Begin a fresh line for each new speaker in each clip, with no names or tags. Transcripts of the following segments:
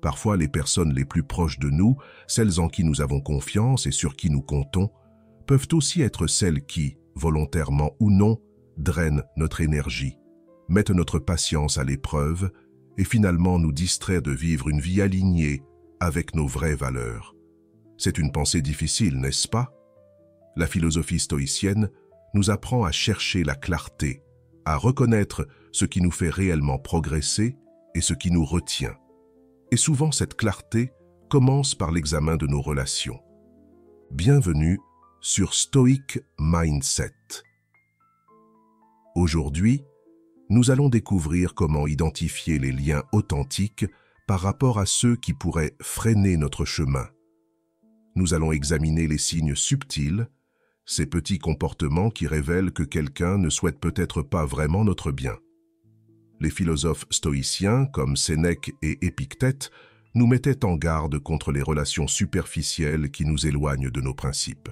Parfois, les personnes les plus proches de nous, celles en qui nous avons confiance et sur qui nous comptons, peuvent aussi être celles qui, volontairement ou non, drainent notre énergie, mettent notre patience à l'épreuve et finalement nous distraient de vivre une vie alignée avec nos vraies valeurs. C'est une pensée difficile, n'est-ce pas? La philosophie stoïcienne nous apprend à chercher la clarté, à reconnaître ce qui nous fait réellement progresser et ce qui nous retient. Et souvent, cette clarté commence par l'examen de nos relations. Bienvenue sur Stoic Mindset. Aujourd'hui, nous allons découvrir comment identifier les liens authentiques par rapport à ceux qui pourraient freiner notre chemin. Nous allons examiner les signes subtils, ces petits comportements qui révèlent que quelqu'un ne souhaite peut-être pas vraiment notre bien. Les philosophes stoïciens, comme Sénèque et Épictète, nous mettaient en garde contre les relations superficielles qui nous éloignent de nos principes.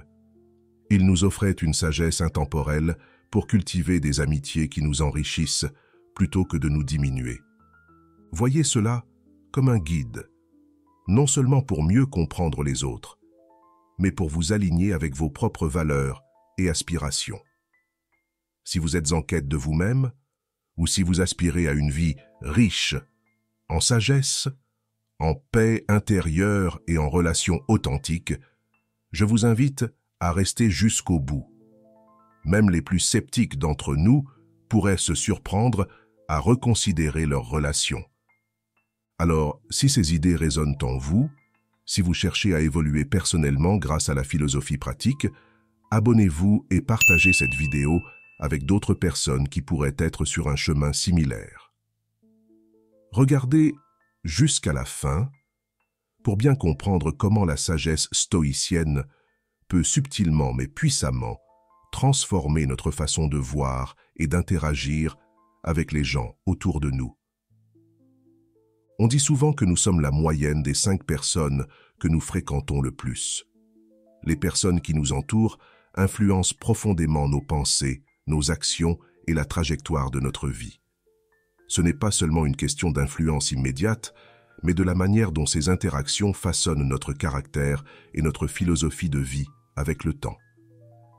Ils nous offraient une sagesse intemporelle pour cultiver des amitiés qui nous enrichissent plutôt que de nous diminuer. Voyez cela comme un guide, non seulement pour mieux comprendre les autres, mais pour vous aligner avec vos propres valeurs et aspirations. Si vous êtes en quête de vous-même, ou si vous aspirez à une vie riche en sagesse, en paix intérieure et en relations authentiques, je vous invite à rester jusqu'au bout. Même les plus sceptiques d'entre nous pourraient se surprendre à reconsidérer leurs relations. Alors, si ces idées résonnent en vous, si vous cherchez à évoluer personnellement grâce à la philosophie pratique, abonnez-vous et partagez cette vidéo avec d'autres personnes qui pourraient être sur un chemin similaire. Regardez jusqu'à la fin pour bien comprendre comment la sagesse stoïcienne peut subtilement mais puissamment transformer notre façon de voir et d'interagir avec les gens autour de nous. On dit souvent que nous sommes la moyenne des 5 personnes que nous fréquentons le plus. Les personnes qui nous entourent influencent profondément nos pensées, nos actions et la trajectoire de notre vie. Ce n'est pas seulement une question d'influence immédiate, mais de la manière dont ces interactions façonnent notre caractère et notre philosophie de vie avec le temps.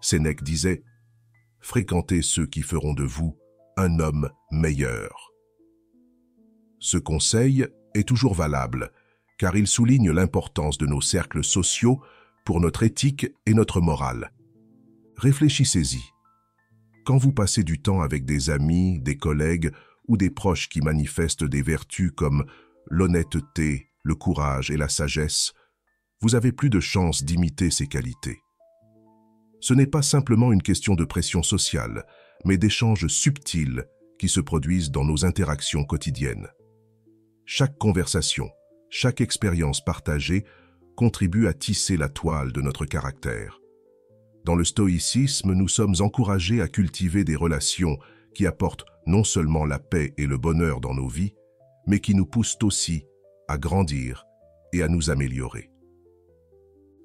Sénèque disait « Fréquentez ceux qui feront de vous un homme meilleur ». Ce conseil est toujours valable, car il souligne l'importance de nos cercles sociaux pour notre éthique et notre morale. Réfléchissez-y. Quand vous passez du temps avec des amis, des collègues ou des proches qui manifestent des vertus comme l'honnêteté, le courage et la sagesse, vous avez plus de chances d'imiter ces qualités. Ce n'est pas simplement une question de pression sociale, mais d'échanges subtils qui se produisent dans nos interactions quotidiennes. Chaque conversation, chaque expérience partagée contribue à tisser la toile de notre caractère. Dans le stoïcisme, nous sommes encouragés à cultiver des relations qui apportent non seulement la paix et le bonheur dans nos vies, mais qui nous poussent aussi à grandir et à nous améliorer.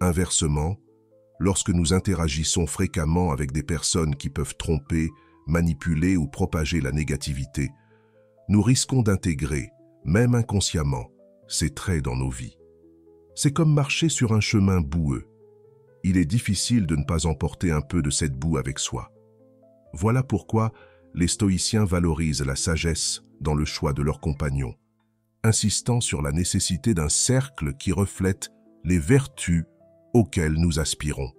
Inversement, lorsque nous interagissons fréquemment avec des personnes qui peuvent tromper, manipuler ou propager la négativité, nous risquons d'intégrer, même inconsciemment, ces traits dans nos vies. C'est comme marcher sur un chemin boueux. Il est difficile de ne pas emporter un peu de cette boue avec soi. Voilà pourquoi les stoïciens valorisent la sagesse dans le choix de leurs compagnons, insistant sur la nécessité d'un cercle qui reflète les vertus auxquelles nous aspirons.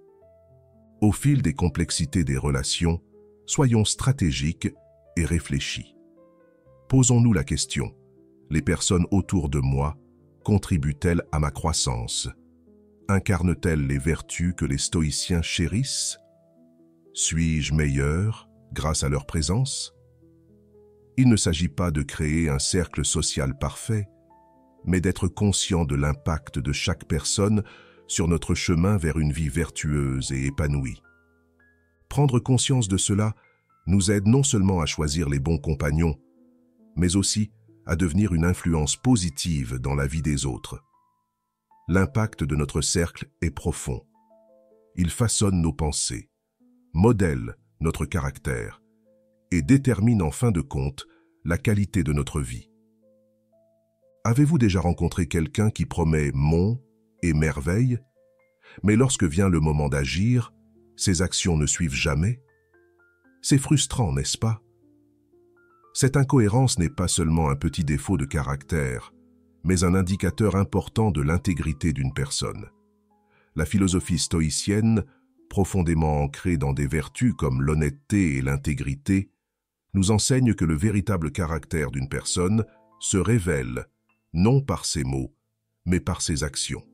Au fil des complexités des relations, soyons stratégiques et réfléchis. Posons-nous la question, les personnes autour de moi contribuent-elles à ma croissance? Incarnent-elles les vertus que les stoïciens chérissent? Suis-je meilleur grâce à leur présence? Il ne s'agit pas de créer un cercle social parfait, mais d'être conscient de l'impact de chaque personne sur notre chemin vers une vie vertueuse et épanouie. Prendre conscience de cela nous aide non seulement à choisir les bons compagnons, mais aussi à devenir une influence positive dans la vie des autres. L'impact de notre cercle est profond. Il façonne nos pensées, modèle notre caractère et détermine en fin de compte la qualité de notre vie. Avez-vous déjà rencontré quelqu'un qui promet monts et merveilles, mais lorsque vient le moment d'agir, ses actions ne suivent jamais? C'est frustrant, n'est-ce pas? Cette incohérence n'est pas seulement un petit défaut de caractère, mais un indicateur important de l'intégrité d'une personne. La philosophie stoïcienne, profondément ancrée dans des vertus comme l'honnêteté et l'intégrité, nous enseigne que le véritable caractère d'une personne se révèle non par ses mots, mais par ses actions.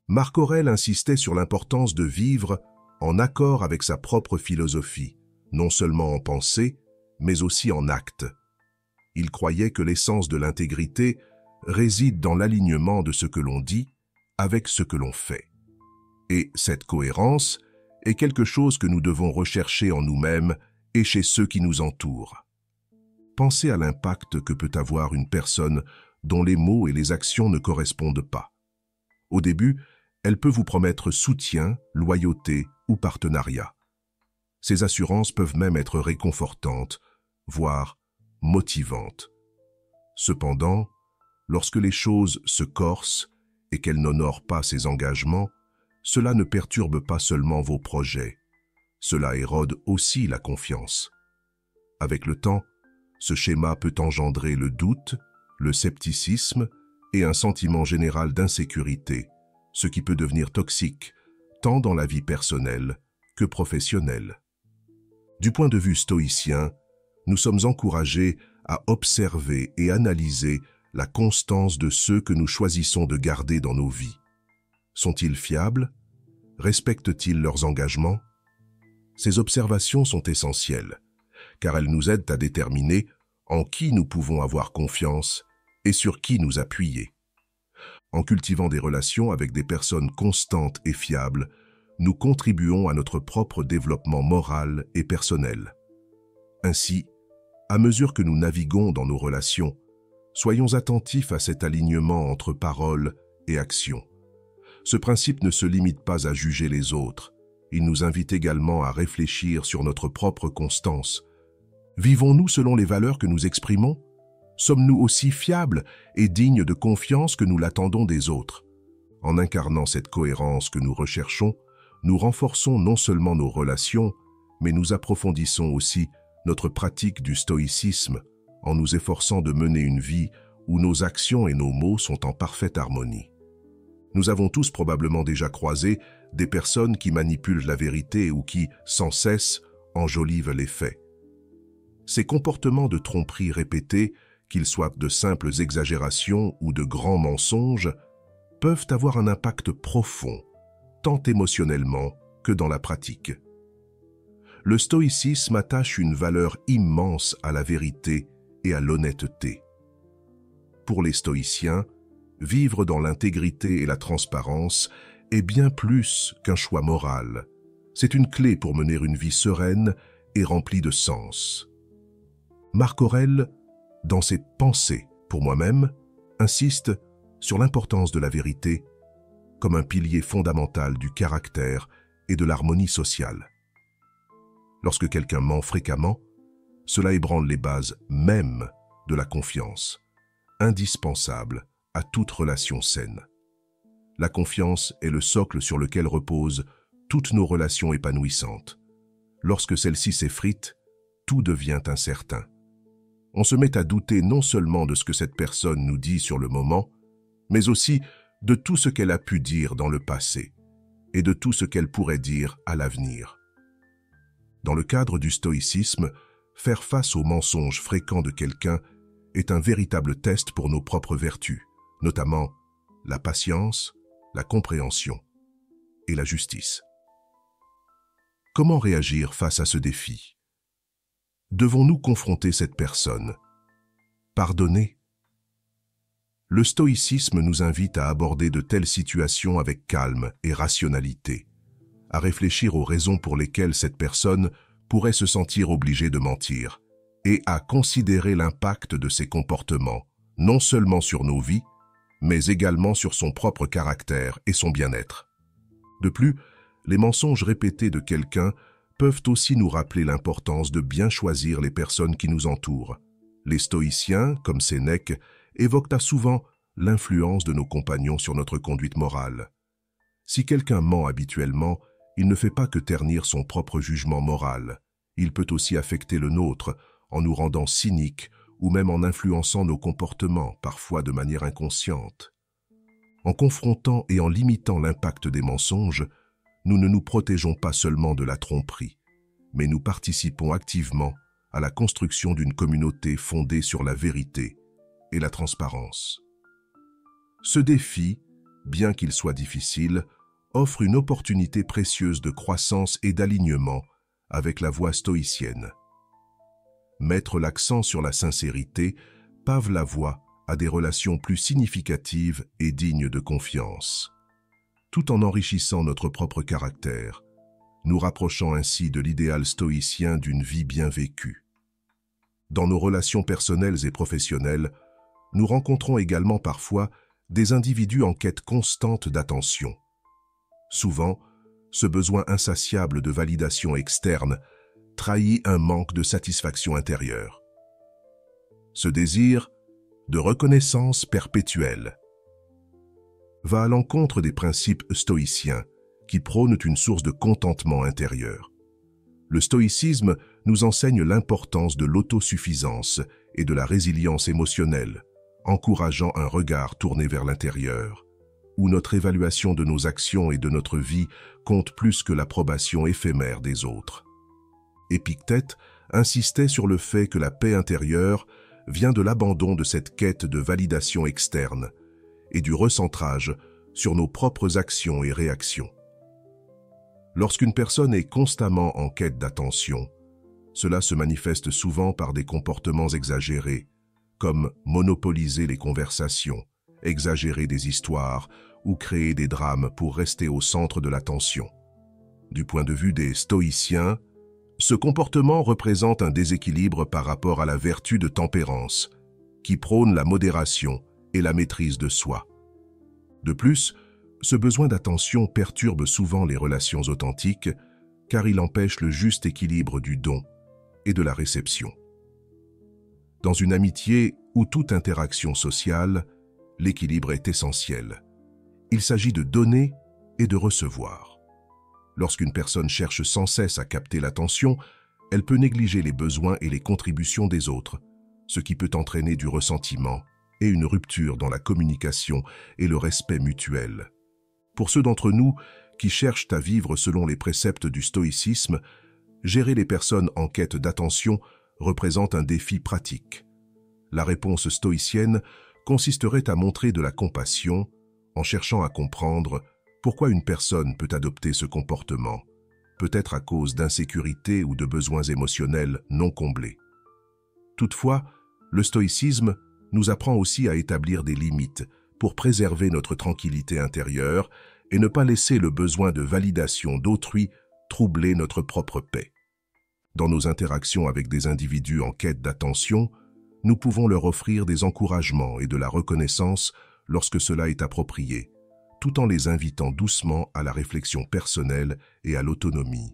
Marc Aurèle insistait sur l'importance de vivre en accord avec sa propre philosophie, non seulement en pensée, mais aussi en acte. Il croyait que l'essence de l'intégrité réside dans l'alignement de ce que l'on dit avec ce que l'on fait. Et cette cohérence est quelque chose que nous devons rechercher en nous-mêmes et chez ceux qui nous entourent. Pensez à l'impact que peut avoir une personne dont les mots et les actions ne correspondent pas. Au début, elle peut vous promettre soutien, loyauté ou partenariat. Ces assurances peuvent même être réconfortantes, voire motivantes. Cependant, lorsque les choses se corsent et qu'elle n'honore pas ses engagements, cela ne perturbe pas seulement vos projets, cela érode aussi la confiance. Avec le temps, ce schéma peut engendrer le doute, le scepticisme et un sentiment général d'insécurité, ce qui peut devenir toxique, tant dans la vie personnelle que professionnelle. Du point de vue stoïcien, nous sommes encouragés à observer et analyser la constance de ceux que nous choisissons de garder dans nos vies. Sont-ils fiables? Respectent-ils leurs engagements? Ces observations sont essentielles, car elles nous aident à déterminer en qui nous pouvons avoir confiance et sur qui nous appuyer. En cultivant des relations avec des personnes constantes et fiables, nous contribuons à notre propre développement moral et personnel. Ainsi, à mesure que nous naviguons dans nos relations, soyons attentifs à cet alignement entre paroles et actions. Ce principe ne se limite pas à juger les autres, il nous invite également à réfléchir sur notre propre constance. Vivons-nous selon les valeurs que nous exprimons? Sommes-nous aussi fiables et dignes de confiance que nous l'attendons des autres? En incarnant cette cohérence que nous recherchons, nous renforçons non seulement nos relations, mais nous approfondissons aussi notre pratique du stoïcisme en nous efforçant de mener une vie où nos actions et nos mots sont en parfaite harmonie. Nous avons tous probablement déjà croisé des personnes qui manipulent la vérité ou qui, sans cesse, enjolivent les faits. Ces comportements de tromperie répétés, qu'ils soient de simples exagérations ou de grands mensonges, peuvent avoir un impact profond, tant émotionnellement que dans la pratique. Le stoïcisme attache une valeur immense à la vérité et à l'honnêteté. Pour les stoïciens, vivre dans l'intégrité et la transparence est bien plus qu'un choix moral. C'est une clé pour mener une vie sereine et remplie de sens. Marc Aurèle, dans ses Pensées pour moi-même, insiste sur l'importance de la vérité comme un pilier fondamental du caractère et de l'harmonie sociale. Lorsque quelqu'un ment fréquemment, cela ébranle les bases mêmes de la confiance, indispensable à toute relation saine. La confiance est le socle sur lequel reposent toutes nos relations épanouissantes. Lorsque celle-ci s'effrite, tout devient incertain. On se met à douter non seulement de ce que cette personne nous dit sur le moment, mais aussi de tout ce qu'elle a pu dire dans le passé et de tout ce qu'elle pourrait dire à l'avenir. Dans le cadre du stoïcisme, faire face aux mensonges fréquents de quelqu'un est un véritable test pour nos propres vertus, notamment la patience, la compréhension et la justice. Comment réagir face à ce défi? Devons-nous confronter cette personne? Pardonner? Le stoïcisme nous invite à aborder de telles situations avec calme et rationalité, à réfléchir aux raisons pour lesquelles cette personne pourrait se sentir obligée de mentir, et à considérer l'impact de ses comportements, non seulement sur nos vies, mais également sur son propre caractère et son bien-être. De plus, les mensonges répétés de quelqu'un peuvent aussi nous rappeler l'importance de bien choisir les personnes qui nous entourent. Les stoïciens, comme Sénèque, évoquent souvent l'influence de nos compagnons sur notre conduite morale. Si quelqu'un ment habituellement, il ne fait pas que ternir son propre jugement moral. Il peut aussi affecter le nôtre en nous rendant cyniques ou même en influençant nos comportements, parfois de manière inconsciente. En confrontant et en limitant l'impact des mensonges, nous ne nous protégeons pas seulement de la tromperie, mais nous participons activement à la construction d'une communauté fondée sur la vérité et la transparence. Ce défi, bien qu'il soit difficile, offre une opportunité précieuse de croissance et d'alignement avec la voie stoïcienne. Mettre l'accent sur la sincérité pave la voie à des relations plus significatives et dignes de confiance, tout en enrichissant notre propre caractère, nous rapprochant ainsi de l'idéal stoïcien d'une vie bien vécue. Dans nos relations personnelles et professionnelles, nous rencontrons également parfois des individus en quête constante d'attention. Souvent, ce besoin insatiable de validation externe trahit un manque de satisfaction intérieure. Ce désir de reconnaissance perpétuelle va à l'encontre des principes stoïciens qui prônent une source de contentement intérieur. Le stoïcisme nous enseigne l'importance de l'autosuffisance et de la résilience émotionnelle, encourageant un regard tourné vers l'intérieur, où notre évaluation de nos actions et de notre vie compte plus que l'approbation éphémère des autres. Épictète insistait sur le fait que la paix intérieure vient de l'abandon de cette quête de validation externe et du recentrage sur nos propres actions et réactions. Lorsqu'une personne est constamment en quête d'attention, cela se manifeste souvent par des comportements exagérés, comme monopoliser les conversations, exagérer des histoires ou créer des drames pour rester au centre de l'attention. Du point de vue des stoïciens, ce comportement représente un déséquilibre par rapport à la vertu de tempérance, qui prône la modération et la maîtrise de soi. De plus, ce besoin d'attention perturbe souvent les relations authentiques, car il empêche le juste équilibre du don et de la réception. Dans une amitié ou toute interaction sociale, l'équilibre est essentiel. Il s'agit de donner et de recevoir. Lorsqu'une personne cherche sans cesse à capter l'attention, elle peut négliger les besoins et les contributions des autres, ce qui peut entraîner du ressentiment et une rupture dans la communication et le respect mutuel. Pour ceux d'entre nous qui cherchent à vivre selon les préceptes du stoïcisme, gérer les personnes en quête d'attention représente un défi pratique. La réponse stoïcienne consisterait à montrer de la compassion en cherchant à comprendre pourquoi une personne peut adopter ce comportement, peut-être à cause d'insécurité ou de besoins émotionnels non comblés. Toutefois, le stoïcisme nous apprend aussi à établir des limites pour préserver notre tranquillité intérieure et ne pas laisser le besoin de validation d'autrui troubler notre propre paix. Dans nos interactions avec des individus en quête d'attention, nous pouvons leur offrir des encouragements et de la reconnaissance lorsque cela est approprié, tout en les invitant doucement à la réflexion personnelle et à l'autonomie.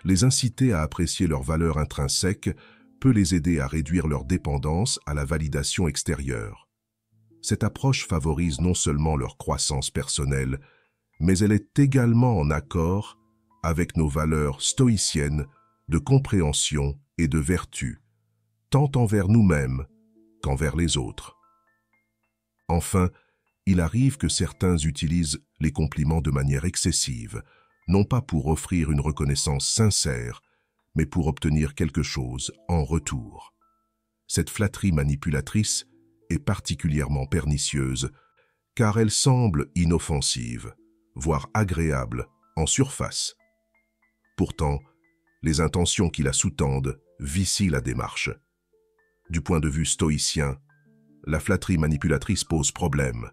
Les inciter à apprécier leurs valeurs intrinsèques peut les aider à réduire leur dépendance à la validation extérieure. Cette approche favorise non seulement leur croissance personnelle, mais elle est également en accord avec nos valeurs stoïciennes de compréhension et de vertu, tant envers nous-mêmes qu'envers les autres. Enfin, il arrive que certains utilisent les compliments de manière excessive, non pas pour offrir une reconnaissance sincère, mais pour obtenir quelque chose en retour. Cette flatterie manipulatrice est particulièrement pernicieuse, car elle semble inoffensive, voire agréable en surface. Pourtant, les intentions qui la sous-tendent vicient la démarche. Du point de vue stoïcien, la flatterie manipulatrice pose problème,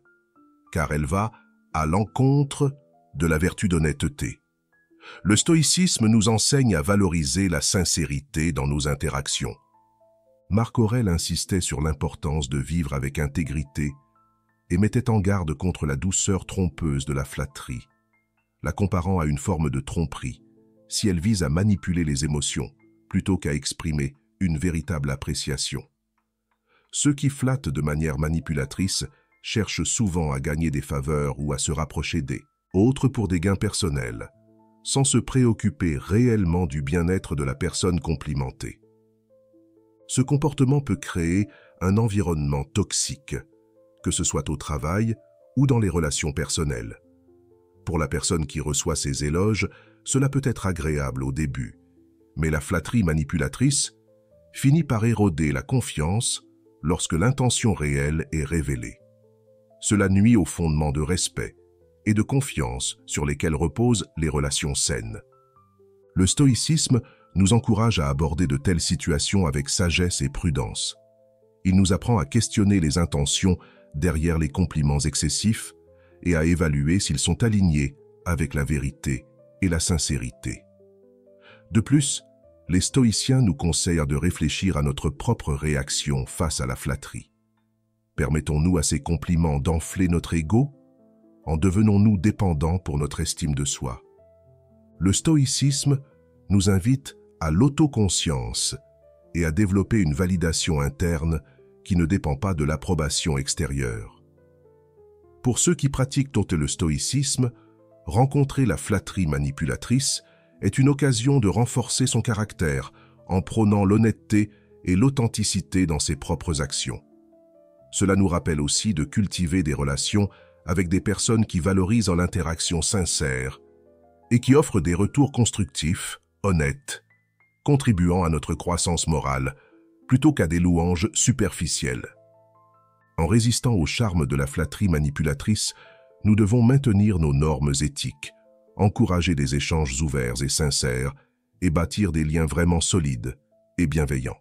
car elle va à l'encontre de la vertu d'honnêteté. Le stoïcisme nous enseigne à valoriser la sincérité dans nos interactions. Marc Aurèle insistait sur l'importance de vivre avec intégrité et mettait en garde contre la douceur trompeuse de la flatterie, la comparant à une forme de tromperie, si elle vise à manipuler les émotions plutôt qu'à exprimer une véritable appréciation. ceux qui flattent de manière manipulatrice cherchent souvent à gagner des faveurs ou à se rapprocher des autres pour des gains personnels, sans se préoccuper réellement du bien-être de la personne complimentée. Ce comportement peut créer un environnement toxique, que ce soit au travail ou dans les relations personnelles. Pour la personne qui reçoit ces éloges, cela peut être agréable au début, mais la flatterie manipulatrice finit par éroder la confiance lorsque l'intention réelle est révélée. Cela nuit aux fondements de respect et de confiance sur lesquels reposent les relations saines. Le stoïcisme nous encourage à aborder de telles situations avec sagesse et prudence. Il nous apprend à questionner les intentions derrière les compliments excessifs et à évaluer s'ils sont alignés avec la vérité et la sincérité. De plus, les stoïciens nous conseillent de réfléchir à notre propre réaction face à la flatterie. Permettons-nous à ces compliments d'enfler notre ego? En devenons-nous dépendants pour notre estime de soi? Le stoïcisme nous invite à l'autoconscience et à développer une validation interne qui ne dépend pas de l'approbation extérieure. Pour ceux qui pratiquent le stoïcisme, rencontrer la flatterie manipulatrice est une occasion de renforcer son caractère en prônant l'honnêteté et l'authenticité dans ses propres actions. Cela nous rappelle aussi de cultiver des relations avec des personnes qui valorisent l'interaction sincère et qui offrent des retours constructifs, honnêtes, contribuant à notre croissance morale, plutôt qu'à des louanges superficielles. En résistant au charme de la flatterie manipulatrice, nous devons maintenir nos normes éthiques, encourager des échanges ouverts et sincères et bâtir des liens vraiment solides et bienveillants.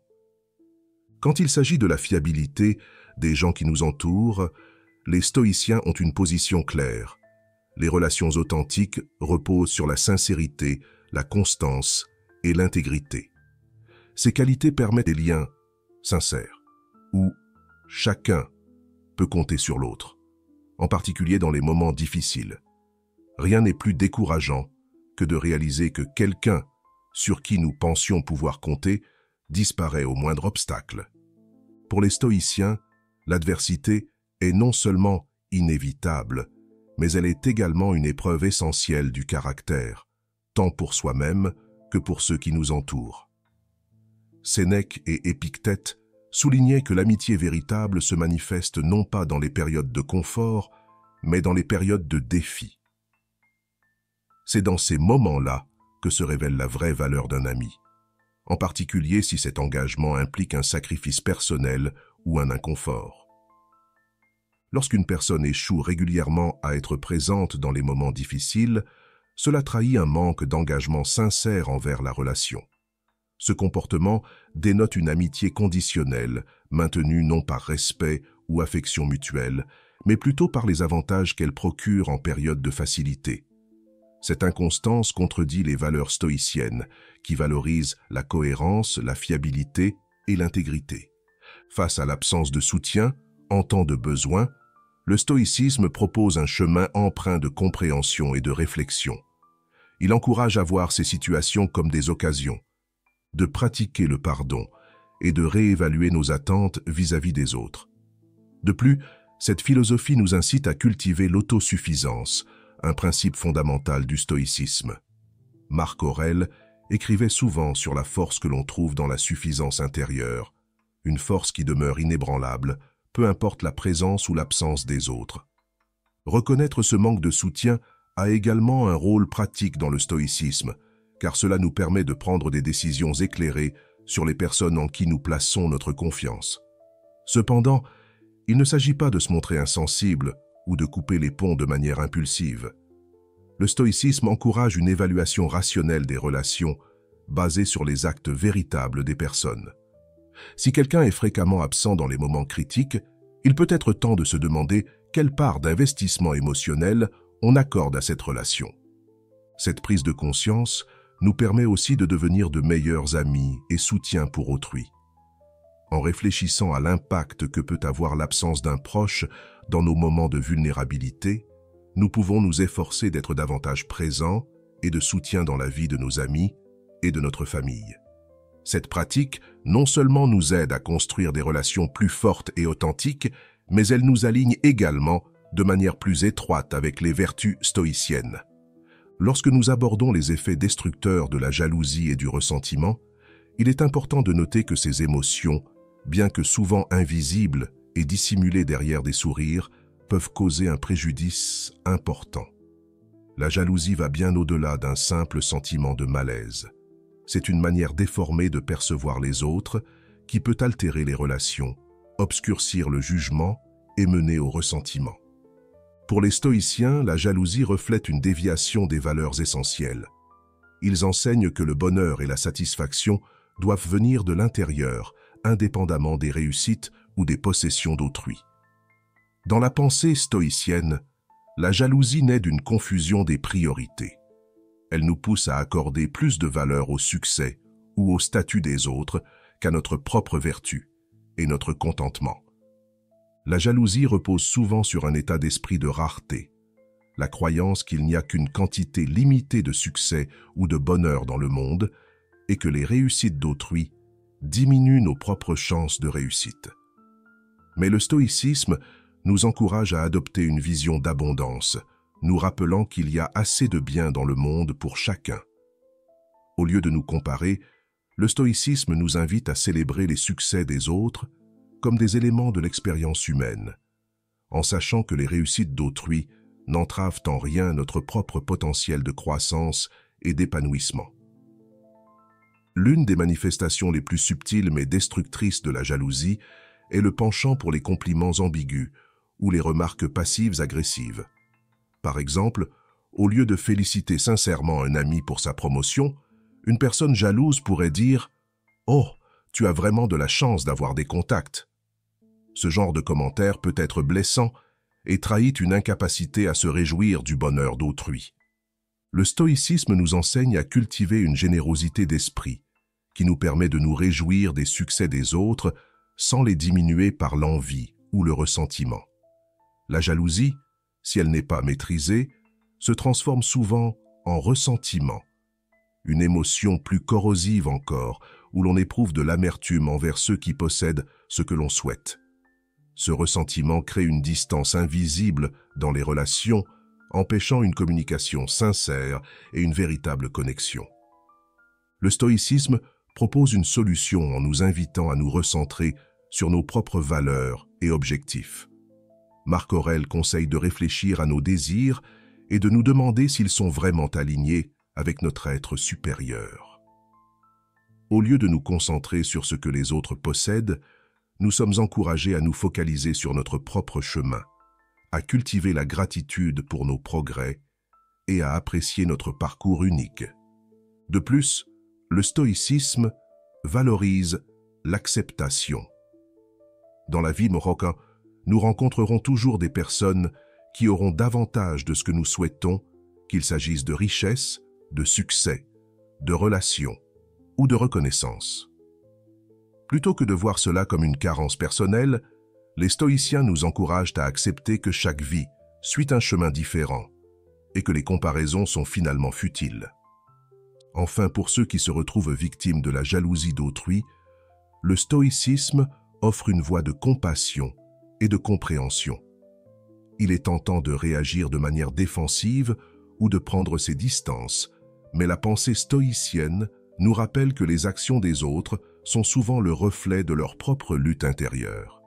Quand il s'agit de la fiabilité des gens qui nous entourent, les stoïciens ont une position claire. Les relations authentiques reposent sur la sincérité, la constance et l'intégrité. Ces qualités permettent des liens sincères, où chacun peut compter sur l'autre, en particulier dans les moments difficiles. Rien n'est plus décourageant que de réaliser que quelqu'un sur qui nous pensions pouvoir compter disparaît au moindre obstacle. Pour les stoïciens, l'adversité est non seulement inévitable, mais elle est également une épreuve essentielle du caractère, tant pour soi-même que pour ceux qui nous entourent. Sénèque et Épictète soulignaient que l'amitié véritable se manifeste non pas dans les périodes de confort, mais dans les périodes de défi. C'est dans ces moments-là que se révèle la vraie valeur d'un ami, en particulier si cet engagement implique un sacrifice personnel ou un inconfort. Lorsqu'une personne échoue régulièrement à être présente dans les moments difficiles, cela trahit un manque d'engagement sincère envers la relation. Ce comportement dénote une amitié conditionnelle, maintenue non par respect ou affection mutuelle, mais plutôt par les avantages qu'elle procure en période de facilité. Cette inconstance contredit les valeurs stoïciennes, qui valorisent la cohérence, la fiabilité et l'intégrité. Face à l'absence de soutien, en temps de besoin, le stoïcisme propose un chemin empreint de compréhension et de réflexion. Il encourage à voir ces situations comme des occasions, de pratiquer le pardon et de réévaluer nos attentes vis-à-vis des autres. De plus, cette philosophie nous incite à cultiver l'autosuffisance, un principe fondamental du stoïcisme. Marc Aurèle écrivait souvent sur la force que l'on trouve dans la suffisance intérieure, une force qui demeure inébranlable, peu importe la présence ou l'absence des autres. Reconnaître ce manque de soutien a également un rôle pratique dans le stoïcisme, car cela nous permet de prendre des décisions éclairées sur les personnes en qui nous plaçons notre confiance. Cependant, il ne s'agit pas de se montrer insensible ou de couper les ponts de manière impulsive. Le stoïcisme encourage une évaluation rationnelle des relations basée sur les actes véritables des personnes. Si quelqu'un est fréquemment absent dans les moments critiques, il peut être temps de se demander quelle part d'investissement émotionnel on accorde à cette relation. Cette prise de conscience nous permet aussi de devenir de meilleurs amis et soutiens pour autrui. En réfléchissant à l'impact que peut avoir l'absence d'un proche dans nos moments de vulnérabilité, nous pouvons nous efforcer d'être davantage présents et de soutien dans la vie de nos amis et de notre famille. Cette pratique non seulement nous aide à construire des relations plus fortes et authentiques, mais elle nous aligne également de manière plus étroite avec les vertus stoïciennes. Lorsque nous abordons les effets destructeurs de la jalousie et du ressentiment, il est important de noter que ces émotions, bien que souvent invisibles et dissimulées derrière des sourires, peuvent causer un préjudice important. La jalousie va bien au-delà d'un simple sentiment de malaise. C'est une manière déformée de percevoir les autres qui peut altérer les relations, obscurcir le jugement et mener au ressentiment. Pour les stoïciens, la jalousie reflète une déviation des valeurs essentielles. Ils enseignent que le bonheur et la satisfaction doivent venir de l'intérieur, indépendamment des réussites ou des possessions d'autrui. Dans la pensée stoïcienne, la jalousie naît d'une confusion des priorités. Elle nous pousse à accorder plus de valeur au succès ou au statut des autres qu'à notre propre vertu et notre contentement. La jalousie repose souvent sur un état d'esprit de rareté, la croyance qu'il n'y a qu'une quantité limitée de succès ou de bonheur dans le monde et que les réussites d'autrui diminuent nos propres chances de réussite. Mais le stoïcisme nous encourage à adopter une vision d'abondance, nous rappelant qu'il y a assez de bien dans le monde pour chacun. Au lieu de nous comparer, le stoïcisme nous invite à célébrer les succès des autres comme des éléments de l'expérience humaine, en sachant que les réussites d'autrui n'entravent en rien notre propre potentiel de croissance et d'épanouissement. L'une des manifestations les plus subtiles mais destructrices de la jalousie est le penchant pour les compliments ambigus ou les remarques passives agressives. Par exemple, au lieu de féliciter sincèrement un ami pour sa promotion, une personne jalouse pourrait dire « Oh, tu as vraiment de la chance d'avoir des contacts ». Ce genre de commentaire peut être blessant et trahit une incapacité à se réjouir du bonheur d'autrui. Le stoïcisme nous enseigne à cultiver une générosité d'esprit qui nous permet de nous réjouir des succès des autres sans les diminuer par l'envie ou le ressentiment. La jalousie, si elle n'est pas maîtrisée, se transforme souvent en ressentiment, une émotion plus corrosive encore, où l'on éprouve de l'amertume envers ceux qui possèdent ce que l'on souhaite. Ce ressentiment crée une distance invisible dans les relations, empêchant une communication sincère et une véritable connexion. Le stoïcisme propose une solution en nous invitant à nous recentrer sur nos propres valeurs et objectifs. Marc Aurèle conseille de réfléchir à nos désirs et de nous demander s'ils sont vraiment alignés avec notre être supérieur. Au lieu de nous concentrer sur ce que les autres possèdent, nous sommes encouragés à nous focaliser sur notre propre chemin, à cultiver la gratitude pour nos progrès et à apprécier notre parcours unique. De plus, le stoïcisme valorise l'acceptation. Dans la vie marocaine, nous rencontrerons toujours des personnes qui auront davantage de ce que nous souhaitons, qu'il s'agisse de richesse, de succès, de relations ou de reconnaissance. Plutôt que de voir cela comme une carence personnelle, les stoïciens nous encouragent à accepter que chaque vie suit un chemin différent et que les comparaisons sont finalement futiles. Enfin, pour ceux qui se retrouvent victimes de la jalousie d'autrui, le stoïcisme offre une voie de compassion et de compréhension. Il est tentant de réagir de manière défensive ou de prendre ses distances, mais la pensée stoïcienne nous rappelle que les actions des autres sont souvent le reflet de leur propre lutte intérieure.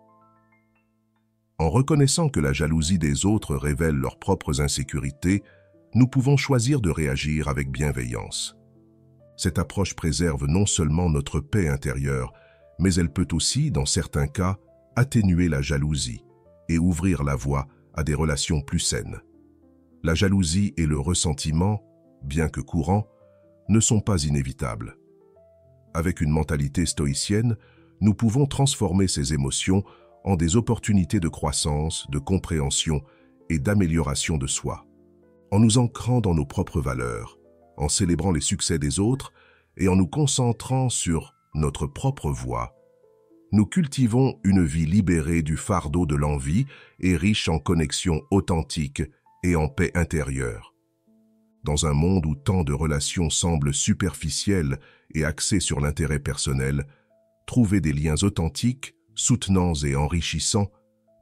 En reconnaissant que la jalousie des autres révèle leurs propres insécurités, nous pouvons choisir de réagir avec bienveillance. Cette approche préserve non seulement notre paix intérieure, mais elle peut aussi, dans certains cas, atténuer la jalousie et ouvrir la voie à des relations plus saines. La jalousie et le ressentiment, bien que courants, ne sont pas inévitables. Avec une mentalité stoïcienne, nous pouvons transformer ces émotions en des opportunités de croissance, de compréhension et d'amélioration de soi. En nous ancrant dans nos propres valeurs, en célébrant les succès des autres et en nous concentrant sur notre propre voie, nous cultivons une vie libérée du fardeau de l'envie et riche en connexions authentiques et en paix intérieure. Dans un monde où tant de relations semblent superficielles et axées sur l'intérêt personnel, trouver des liens authentiques, soutenants et enrichissants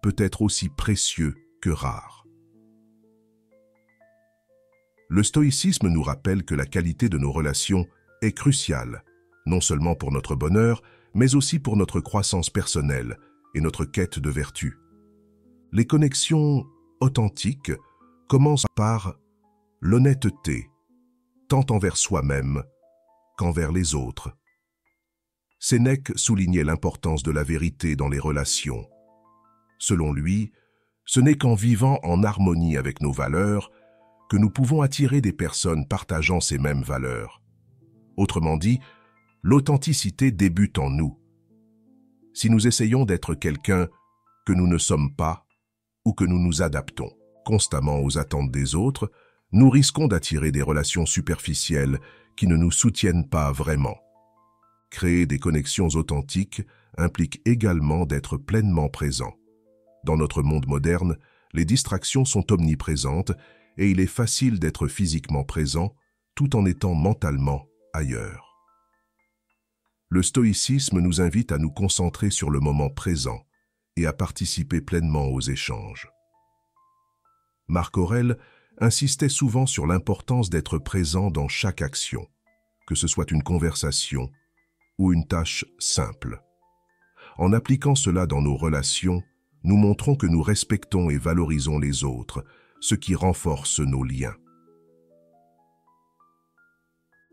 peut être aussi précieux que rare. Le stoïcisme nous rappelle que la qualité de nos relations est cruciale, non seulement pour notre bonheur, mais aussi pour notre croissance personnelle et notre quête de vertu. Les connexions authentiques commencent par l'honnêteté, tant envers soi-même qu'envers les autres. Sénèque soulignait l'importance de la vérité dans les relations. Selon lui, ce n'est qu'en vivant en harmonie avec nos valeurs que nous pouvons attirer des personnes partageant ces mêmes valeurs. Autrement dit, l'authenticité débute en nous. Si nous essayons d'être quelqu'un que nous ne sommes pas ou que nous nous adaptons constamment aux attentes des autres, nous risquons d'attirer des relations superficielles qui ne nous soutiennent pas vraiment. Créer des connexions authentiques implique également d'être pleinement présent. Dans notre monde moderne, les distractions sont omniprésentes et il est facile d'être physiquement présent tout en étant mentalement ailleurs. Le stoïcisme nous invite à nous concentrer sur le moment présent et à participer pleinement aux échanges. Marc Aurèle insistait souvent sur l'importance d'être présent dans chaque action, que ce soit une conversation ou une tâche simple. En appliquant cela dans nos relations, nous montrons que nous respectons et valorisons les autres, ce qui renforce nos liens.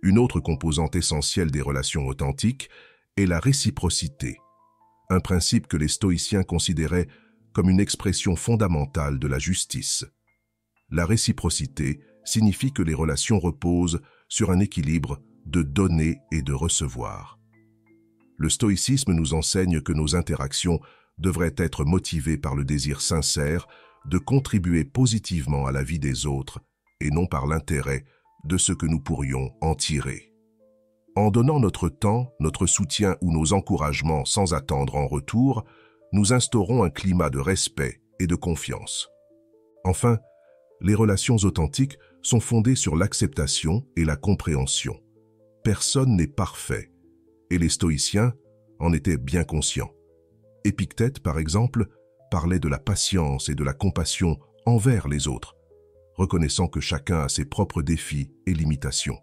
Une autre composante essentielle des relations authentiques est la réciprocité, un principe que les stoïciens considéraient comme une expression fondamentale de la justice. La réciprocité signifie que les relations reposent sur un équilibre de donner et de recevoir. Le stoïcisme nous enseigne que nos interactions devraient être motivées par le désir sincère de contribuer positivement à la vie des autres et non par l'intérêt de ce que nous pourrions en tirer. En donnant notre temps, notre soutien ou nos encouragements sans attendre en retour, nous instaurons un climat de respect et de confiance. Enfin, les relations authentiques sont fondées sur l'acceptation et la compréhension. Personne n'est parfait, et les stoïciens en étaient bien conscients. Épictète, par exemple, parlait de la patience et de la compassion envers les autres, reconnaissant que chacun a ses propres défis et limitations.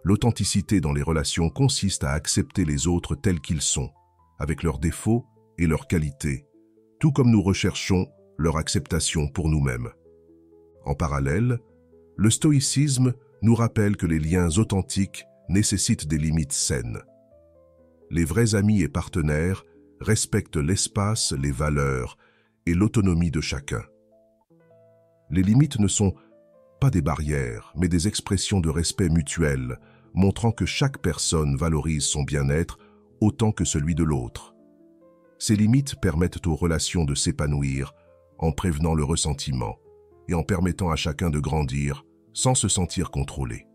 L'authenticité dans les relations consiste à accepter les autres tels qu'ils sont, avec leurs défauts et leurs qualités, tout comme nous recherchons leur acceptation pour nous-mêmes. En parallèle, le stoïcisme nous rappelle que les liens authentiques nécessitent des limites saines. Les vrais amis et partenaires respectent l'espace, les valeurs et l'autonomie de chacun. Les limites ne sont pas des barrières, mais des expressions de respect mutuel, montrant que chaque personne valorise son bien-être autant que celui de l'autre. Ces limites permettent aux relations de s'épanouir en prévenant le ressentiment et en permettant à chacun de grandir sans se sentir contrôlé.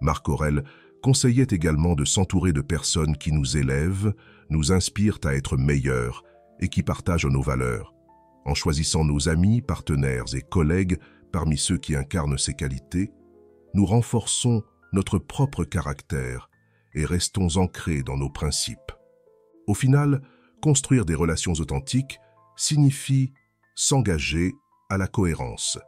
Marc Aurèle conseillait également de s'entourer de personnes qui nous élèvent, nous inspirent à être meilleurs et qui partagent nos valeurs. En choisissant nos amis, partenaires et collègues parmi ceux qui incarnent ces qualités, nous renforçons notre propre caractère et restons ancrés dans nos principes. Au final, construire des relations authentiques signifie s'engager à la cohérence.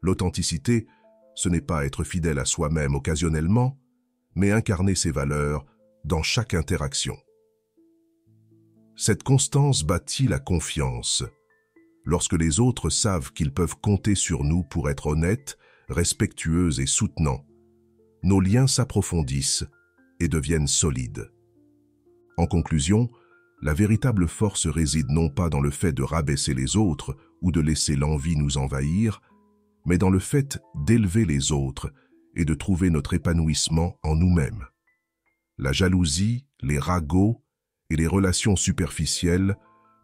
L'authenticité, ce n'est pas être fidèle à soi-même occasionnellement, mais incarner ses valeurs dans chaque interaction. Cette constance bâtit la confiance. Lorsque les autres savent qu'ils peuvent compter sur nous pour être honnêtes, respectueux et soutenants, nos liens s'approfondissent et deviennent solides. En conclusion, la véritable force réside non pas dans le fait de rabaisser les autres ou de laisser l'envie nous envahir, mais dans le fait d'élever les autres et de trouver notre épanouissement en nous-mêmes. La jalousie, les ragots et les relations superficielles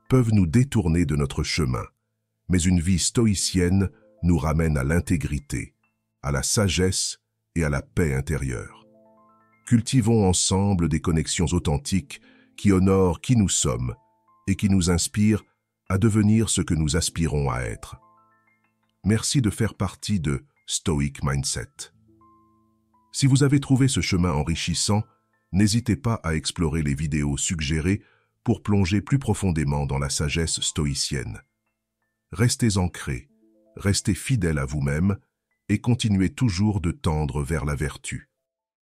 peuvent nous détourner de notre chemin, mais une vie stoïcienne nous ramène à l'intégrité, à la sagesse et à la paix intérieure. Cultivons ensemble des connexions authentiques qui honorent qui nous sommes et qui nous inspirent à devenir ce que nous aspirons à être. Merci de faire partie de Stoic Mindset. Si vous avez trouvé ce chemin enrichissant, n'hésitez pas à explorer les vidéos suggérées pour plonger plus profondément dans la sagesse stoïcienne. Restez ancrés, restez fidèles à vous-même et continuez toujours de tendre vers la vertu.